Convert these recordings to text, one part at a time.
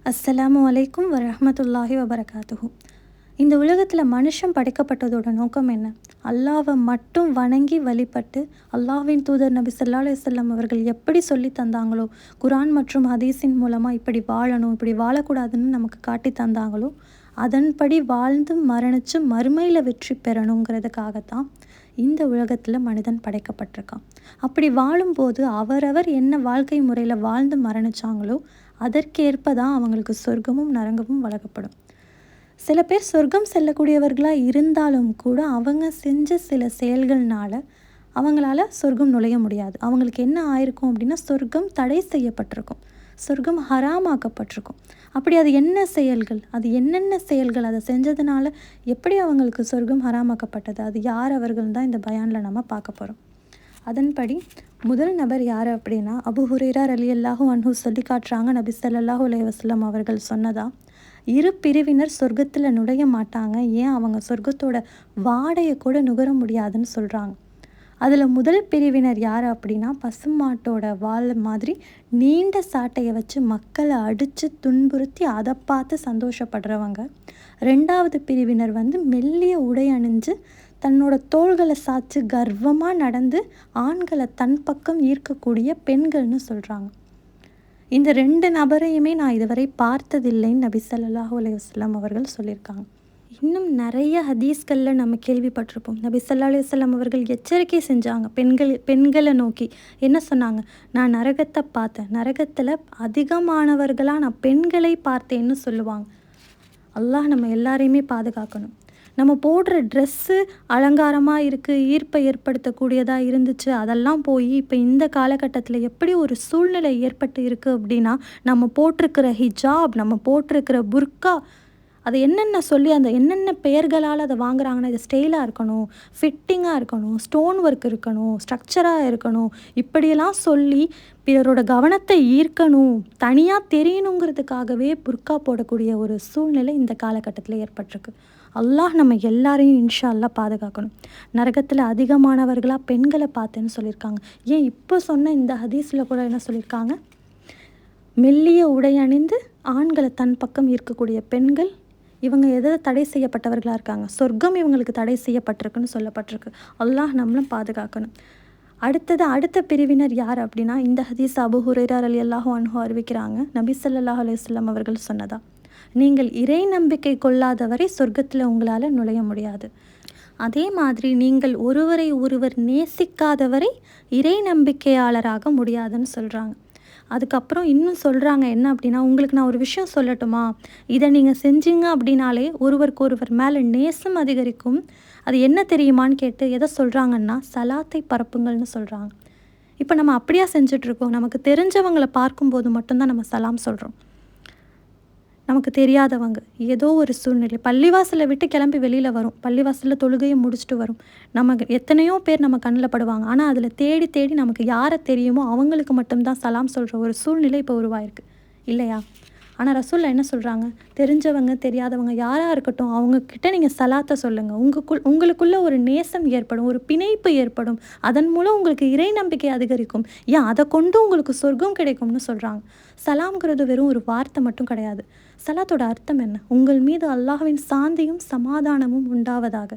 அஸ்ஸலாமு அலைக்கும் வரஹ்மத்துல்லாஹி வபரகாத்துஹு. இந்த உலகத்தில் மனுஷன் படைக்கப்பட்டதோட நோக்கம் என்ன? அல்லாவை மட்டும் வணங்கி வழிபட்டு அல்லாஹ்வின் தூதர் நபி ஸல்லல்லாஹு அலைஹி வஸல்லம் அவர்கள் எப்படி சொல்லி தந்தாங்களோ, குர்ஆன் மற்றும் ஹதீஸின் மூலமாக இப்படி வாழணும், இப்படி வாழக்கூடாதுன்னு நமக்கு காட்டி தந்தாங்களோ, அதன்படி வாழ்ந்து மரணித்து மறுமையில் வெற்றி பெறணுங்கிறதுக்காகத்தான் இந்த உலகத்தில் மனிதன் படைக்கப்பட்டிருக்கான். அப்படி வாழும்போது அவரவர் என்ன வாழ்க்கை முறையில் வாழ்ந்து மரணிச்சாங்களோ அதற்கேற்ப தான் அவங்களுக்கு சொர்க்கமும் நரகமும் வழங்கப்படும். சில பேர் சொர்க்கம் செல்லக்கூடியவர்களாக இருந்தாலும் கூட அவங்க செஞ்ச சில செயல்கள்னால அவங்களால சொர்க்கம் நுழைய முடியாது. அவங்களுக்கு என்ன ஆயிருக்கும் அப்படின்னா, சொர்க்கம் தடை செய்யப்பட்டிருக்கும், சொர்க்கம் ஹராமாக்கப்பட்டிருக்கும். அப்படி அது என்ன செயல்கள், அது என்னென்ன செயல்கள், அதை செஞ்சதுனால எப்படி அவங்களுக்கு சொர்க்கம் ஹராமாக்கப்பட்டது, அது யார் அவர்கள் தான் இந்த பயானில் நம்ம பார்க்க போகிறோம். அதன்படி முதல் நபர் யார் அப்படின்னா, அபு ஹுரைரா ரலியல்லாஹு அன்ஹு சொல்லி காட்டுறாங்க. நபி ஸல்லல்லாஹு அலைஹி வஸல்லம் அவர்கள் சொன்னதா, இரு பிரிவினர் சொர்க்கத்தில் நுழைய மாட்டாங்க, ஏன் அவங்க சொர்க்கத்தோட வாடையை கூட நுகர முடியாதுன்னு சொல்கிறாங்க. அதில் முதல் பிரிவினர் யார் அப்படின்னா, பசுமாட்டோட வால் மாதிரி நீண்ட சாட்டையை வச்சு மக்களை அடித்து துன்புறுத்தி அதை பார்த்து சந்தோஷப்படுறவங்க. ரெண்டாவது பிரிவினர் மெல்லிய உடை அணிஞ்சு தன்னோட தோள்களை சாய்ச்சி கர்வமாக நடந்து ஆண்களை தன் பக்கம் ஈர்க்கக்கூடிய பெண்கள்னு சொல்கிறாங்க. இந்த ரெண்டு நபரையுமே நான் இதுவரை பார்த்ததில்லைன்னு நபி ஸல்லல்லாஹு அலைஹி வஸல்லம் அவர்கள் சொல்லியிருக்காங்க. இன்னும் நிறைய ஹதீஸ்களில் நம்ம கேள்விப்பட்டிருப்போம். நபி ஸல்லல்லாஹு அலைஹி வஸல்லம் அவர்கள் எச்சரிக்கை செஞ்சாங்க பெண்களை நோக்கி. என்ன சொன்னாங்க? நான் நரகத்தை பார்த்தேன், நரகத்தில் அதிகமானவர்களாக நான் பெண்களை பார்த்தேன்னு சொல்லுவாங்க. அல்லாஹ் நம்ம எல்லாரையுமே பாதுகாக்கணும். நம்ம போடுற ட்ரெஸ்ஸு அலங்காரமாக இருக்குது, ஈர்ப்பை ஏற்படுத்தக்கூடியதாக இருந்துச்சு, அதெல்லாம் போய் இப்போ இந்த காலகட்டத்தில் எப்படி ஒரு சூழ்நிலை ஏற்பட்டு இருக்குது அப்படின்னா, நம்ம போட்டிருக்கிற ஹிஜாப், நம்ம போட்டிருக்கிற புர்கா, அதை என்னென்ன சொல்லி அந்த என்னென்ன பெயர்களால் அதை வாங்குறாங்கன்னா, இது ஸ்டைலாக இருக்கணும், ஃபிட்டிங்காக இருக்கணும், ஸ்டோன் ஒர்க் இருக்கணும், ஸ்ட்ரக்சராக இருக்கணும், இப்படியெல்லாம் சொல்லி பிறரோட கவனத்தை ஈர்க்கணும், தனியாக தெரியணுங்கிறதுக்காகவே புர்கா போடக்கூடிய ஒரு சூழ்நிலை இந்த காலகட்டத்தில் ஏற்பட்டிருக்கு. அல்லாஹ் நம்ம எல்லாரையும் இன்ஷா அல்லாஹ் பாதுகாக்கணும். நரகத்தில் அதிகமானவர்களாக பெண்களை பார்த்தேன்னு சொல்லியிருக்காங்க. ஏன் இப்போ சொன்ன இந்த ஹதீஸில் கூட என்ன சொல்லியிருக்காங்க? மெல்லிய உடை அணிந்து ஆண்களை தன் பக்கம் ஈர்க்கக்கூடிய பெண்கள், இவங்க எதை தடை செய்யப்பட்டவர்களாக இருக்காங்க? சொர்க்கம் இவங்களுக்கு தடை செய்யப்பட்டிருக்குன்னு சொல்லப்பட்டிருக்கு. அல்லாஹ் நம்மளும் பாதுகாக்கணும். அடுத்த பிரிவினர் யார் அப்படின்னா, இந்த ஹதீஸ் அபு ஹுரைரா ரலியல்லாஹு அன்ஹு அறிவிக்கிறாங்க. நபி ஸல்லல்லாஹு அலைஹி வஸல்லம் அவர்கள் சொன்னதா, நீங்கள் இறை நம்பிக்கை கொள்ளாதவரை சொர்க்கத்தில் உங்களால் நுழைய முடியாது. அதே மாதிரி நீங்கள் ஒருவரை ஒருவர் நேசிக்காதவரை இறை நம்பிக்கையாளராக முடியாதுன்னு சொல்கிறாங்க. அதுக்கப்புறம் இன்னும் சொல்கிறாங்க என்ன அப்படின்னா, உங்களுக்கு நான் ஒரு விஷயம் சொல்லட்டுமா, இதை நீங்கள் செஞ்சீங்க அப்படின்னாலே ஒருவருக்கு ஒருவர் மேலே நேசம் அதிகரிக்கும். அது என்ன தெரியுமான்னு கேட்டு எதை சொல்கிறாங்கன்னா, சலாத்தை பரப்புங்கள்னு சொல்கிறாங்க. இப்போ நம்ம அப்படியா செஞ்சிட்ருக்கோம்? நமக்கு தெரிஞ்சவங்களை பார்க்கும்போது மட்டும்தான் நம்ம சலாம் சொல்கிறோம். நமக்கு தெரியாதவங்க ஏதோ ஒரு சூழ்நிலை பள்ளிவாசலை விட்டு கிளம்பி வெளியில் வரும், பள்ளிவாசலில் தொழுகையை முடிச்சுட்டு வரும், நமக்கு எத்தனையோ பேர் நம்ம கண்ணில் படுவாங்க. ஆனால் அதில் தேடி தேடி நமக்கு யாரை தெரியுமோ அவங்களுக்கு மட்டும்தான் சலாம் சொல்கிற ஒரு சூழ்நிலை இப்போ உருவாயிருக்கு இல்லையா? ஆனால் ரசூலில் என்ன சொல்கிறாங்க? தெரிஞ்சவங்க தெரியாதவங்க யாராக இருக்கட்டும், அவங்கக்கிட்ட நீங்கள் சலாத்தை சொல்லுங்கள். உங்களுக்குள்ள ஒரு நேசம் ஏற்படும், ஒரு பிணைப்பு ஏற்படும், அதன் மூலம் உங்களுக்கு இறை நம்பிக்கை அதிகரிக்கும், ஏன் அதை கொண்டு உங்களுக்கு சொர்க்கம் கிடைக்கும்னு சொல்கிறாங்க. சலாம்ங்கிறது வெறும் ஒரு வார்த்தை மட்டும் கிடையாது. சலாத்தோட அர்த்தம் என்ன? உங்கள் மீது அல்லாஹ்வின் சாந்தியும் சமாதானமும் உண்டாவதாக.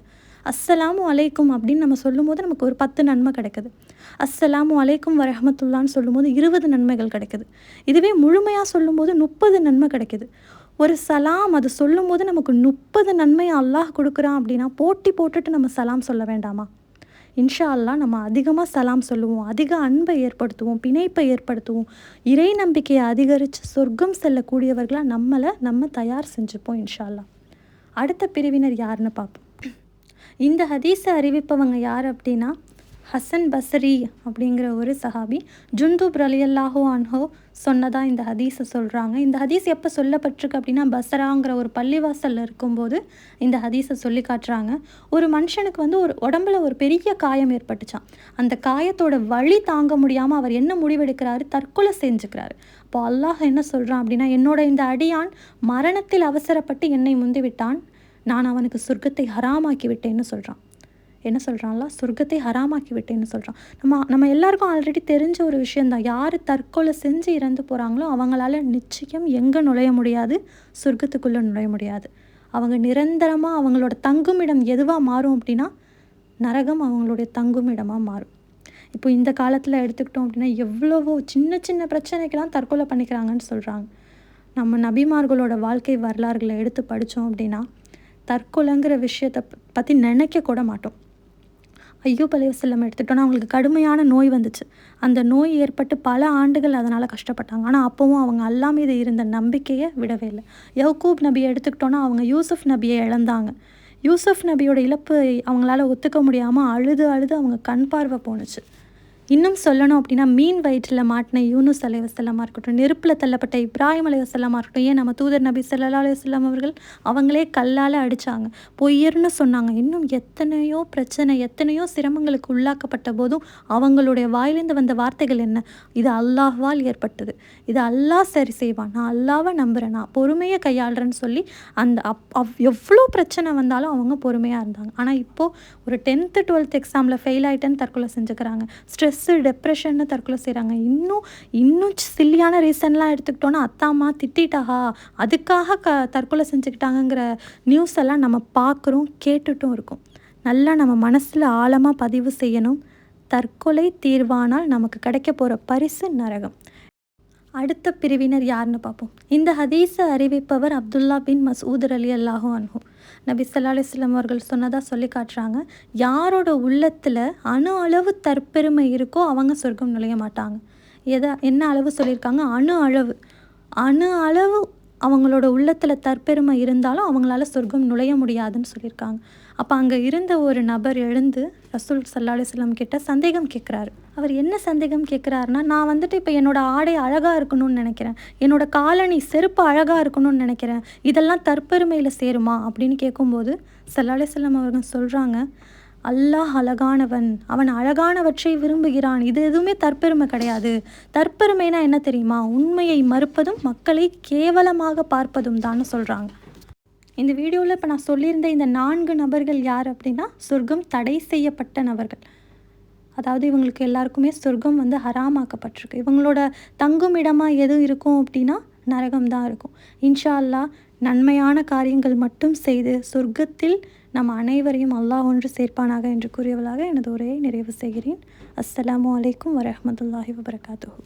அஸ்ஸலாமு அலைக்கும் அப்படின்னு நம்ம சொல்லும்போது நமக்கு ஒரு 10 நன்மை கிடைக்குது. அஸ்ஸலாமு அலைக்கும் வரஹ்மத்துல்லான்னு சொல்லும்போது 20 நன்மைகள் கிடைக்குது. இதுவே முழுமையாக சொல்லும்போது 30 நன்மை கிடைக்குது. ஒரு சலாம் அது சொல்லும்போது நமக்கு 30 நன்மையை அல்லாஹ் கொடுக்குறான் அப்படின்னா, போட்டி போட்டுட்டு நம்ம சலாம் சொல்ல வேண்டாமா? இன்ஷா அல்லாஹ் நம்ம அதிகமாக சலாம் சொல்லுவோம், அதிக அன்பை ஏற்படுத்துவோம், பிணைப்பை ஏற்படுத்துவோம், இறை நம்பிக்கையை அதிகரித்து சொர்க்கம் செல்லக்கூடியவர்களாக நம்ம தயார் செஞ்சுப்போம் இன்ஷா அல்லாஹ். அடுத்த பிரிவினர் யாருன்னு பார்ப்போம். இந்த ஹதீஸை அறிவிப்பவங்க யார் அப்படின்னா, ஹசன் பஸ்ரி அப்படிங்கிற ஒரு சஹாபி. ஜுந்தூப் ரலியல்லாஹு அன்ஹு சொன்னதாக இந்த ஹதீஸை சொல்கிறாங்க. இந்த ஹதீஸ் எப்போ சொல்லப்பட்டிருக்கு அப்படின்னா, பஸ்ராங்கிற ஒரு பள்ளிவாசலில் இருக்கும்போது இந்த ஹதீஸை சொல்லி காட்டுறாங்க. ஒரு மனுஷனுக்கு ஒரு உடம்புல ஒரு பெரிய காயம் ஏற்பட்டுச்சான். அந்த காயத்தோட வலி தாங்க முடியாமல் அவர் என்ன முடிவெடுக்கிறாரு? தற்கொலை செஞ்சுக்கிறாரு. அப்போ அல்லாஹ் என்ன சொல்கிறான் அப்படின்னா, என்னோட இந்த அடியான் மரணத்தில் அவசரப்பட்டு என்னை முந்திவிட்டான், நான் அவனுக்கு சொர்க்கத்தை ஹராமாக்கி விட்டேன்னு சொல்கிறான். என்ன சொல்கிறான்ல, சொர்க்கத்தை ஹராமாக்கி விட்டேன்னு சொல்கிறான். நம்ம எல்லாருக்கும் ஆல்ரெடி தெரிஞ்ச ஒரு விஷயந்தான். யார் தற்கொலை செஞ்சு இறந்து போகிறாங்களோ அவங்களால நிச்சயம் எங்கே நுழைய முடியாது, சொர்க்கத்துக்குள்ளே நுழைய முடியாது. அவங்க நிரந்தரமாக அவங்களோட தங்குமிடம் எதுவாக மாறும் அப்படின்னா நரகம் அவங்களுடைய தங்குமிடமாக மாறும். இப்போ இந்த காலத்தில் எடுத்துக்கிட்டோம் அப்படின்னா எவ்வளவோ சின்ன சின்ன பிரச்சனைக்கெல்லாம் தற்கொலை பண்ணிக்கிறாங்கன்னு சொல்கிறாங்க. நம்ம நபிமார்களோட வாழ்க்கை வரலாறுகளை எடுத்து படித்தோம் அப்படின்னா தற்கொலைங்கிற விஷயத்தை பற்றி நினைக்க கூட மாட்டோம். ஐயூப் அலைஹிஸ்ஸலாம் எடுத்துக்கிட்டோன்னா அவங்களுக்கு கடுமையான நோய் வந்துச்சு. அந்த நோய் ஏற்பட்டு பல ஆண்டுகள் அதனால் கஷ்டப்பட்டாங்க. ஆனால் அப்போவும் அவங்க அல்லாஹ் மீது இருந்த நம்பிக்கையை விடவே இல்லை. யக்கூப் நபியை எடுத்துக்கிட்டோன்னா அவங்க யூசுஃப் நபியை இழந்தாங்க. யூசுஃப் நபியோட இழப்பு அவங்களால ஒத்துக்க முடியாமல் அழுது அழுது அவங்க கண் பார்வை போணுச்சு. இன்னும் சொல்லணும் அப்படின்னா மீன் வயிற்றில் மாட்டின யூனுஸ் அலைஹிஸ்ஸலாமா இருக்கட்டும், நெருப்பில் தள்ளப்பட்ட இப்ராஹிம் அலைஹிஸ்ஸலாமா இருக்கட்டும், ஏன் நம்ம தூதர் நபி ஸல்லல்லாஹு அலைஹி வஸல்லம் அவர்கள் அவங்களே கல்லால் அடித்தாங்க, பொய்யர்னு சொன்னாங்க. இன்னும் எத்தனையோ பிரச்சனை, எத்தனையோ சிரமங்களுக்கு உள்ளாக்கப்பட்ட போதும் அவங்களுடைய வாயிலிருந்து வந்த வார்த்தைகள் என்ன? இது அல்லாஹ்வால் ஏற்பட்டது, இது அல்லாஹ் சரி செய்வான், நான் அல்லாவை நம்புகிறேன், நான் பொறுமையை கையாளுறேன்னு சொல்லி அந்த எவ்வளோ பிரச்சனை வந்தாலும் அவங்க பொறுமையாக இருந்தாங்க. ஆனால் இப்போது ஒரு 10th 12th எக்ஸாமில் ஃபெயில் ஆகிட்டேன்னு தற்கொலை செஞ்சுக்கிறாங்க, ஸ்ட்ரெஸ்ஸு டெப்ரெஷன்னு தற்கொலை செய்கிறாங்க. இன்னும் சில்லியான ரீசன்லாம் எடுத்துக்கிட்டோன்னா அத்தாம்மா திட்டாகா அதுக்காக தற்கொலை செஞ்சுக்கிட்டாங்கங்கிற நியூஸ் எல்லாம் நம்ம பார்க்குறோம், கேட்டுட்டும் இருக்கோம். நல்லா நம்ம மனசில் ஆழமாக பதிவு செய்யணும். தற்கொலை தீர்வானால் நமக்கு கிடைக்க போகிற பரிசு நரகம். அடுத்த பிரிவினர் யாருன்னு பார்ப்போம். இந்த ஹதீஸை அறிவிப்பவர் அப்துல்லா பின் மஸ்ஊத் ரலியல்லாஹு அன்ஹு. நபி ஸல்லல்லாஹு அலைஹி வஸல்லம் அவர்கள் சொன்னதாக சொல்லி காட்டுறாங்க, யாரோட உள்ளத்தில் அணு அளவு தற்பெருமை இருக்கோ அவங்க சொர்க்கம் நுழைய மாட்டாங்க. என்ன அளவு சொல்லியிருக்காங்க? அணு அளவு அவங்களோட உள்ளத்தில் தற்பெருமை இருந்தாலும் அவங்களால சொர்க்கம் நுழைய முடியாதுன்னு சொல்லியிருக்காங்க. அப்போ அங்கே இருந்த ஒரு நபர் எழுந்து ரசூல் ஸல்லல்லாஹு அலைஹி வஸல்லம் கிட்ட சந்தேகம் கேட்குறாரு. அவர் என்ன சந்தேகம் கேட்குறாருன்னா, நான் வந்துட்டு இப்போ என்னோடய ஆடை அழகாக இருக்கணும்னு நினைக்கிறேன், என்னோடய காலணி செருப்பு அழகாக இருக்கணும்னு நினைக்கிறேன், இதெல்லாம் தற்பெருமையில் சேருமா அப்படின்னு கேட்கும்போது ஸல்லல்லாஹு அலைஹி வஸல்லம் அவர்கள் சொல்கிறாங்க, அல்லாஹ் அழகானவன், அவன் அழகானவற்றை விரும்புகிறான், இது எதுவுமே தற்பெருமை கிடையாது. தற்பெருமைனா என்ன தெரியுமா? உண்மையை மறுப்பதும் மக்களை கேவலமாக பார்ப்பதும் தான் சொல்கிறாங்க. இந்த வீடியோவில் இப்போ நான் சொல்லியிருந்த இந்த 4 நபர்கள் யார் அப்படின்னா சொர்க்கம் தடை செய்யப்பட்ட நபர்கள். அதாவது இவங்களுக்கு எல்லாருக்குமே சொர்க்கம் ஹராமாக்கப்பட்டிருக்கு. இவங்களோட தங்குமிடமாக எது இருக்கும் அப்படின்னா நரகம் தான் இருக்கும். இன்ஷா அல்லாஹ் நன்மையான காரியங்கள் மட்டும் செய்து சொர்க்கத்தில் நம் அனைவரையும் அல்லாஹ் ஒன்று சேர்ப்பானாக என்று கூறியவளாக எனது உரையை நிறைவு செய்கிறேன். அஸ்ஸலாமு அலைக்கும் வரஹ்மத்துல்லாஹி வபரகாத்துஹு.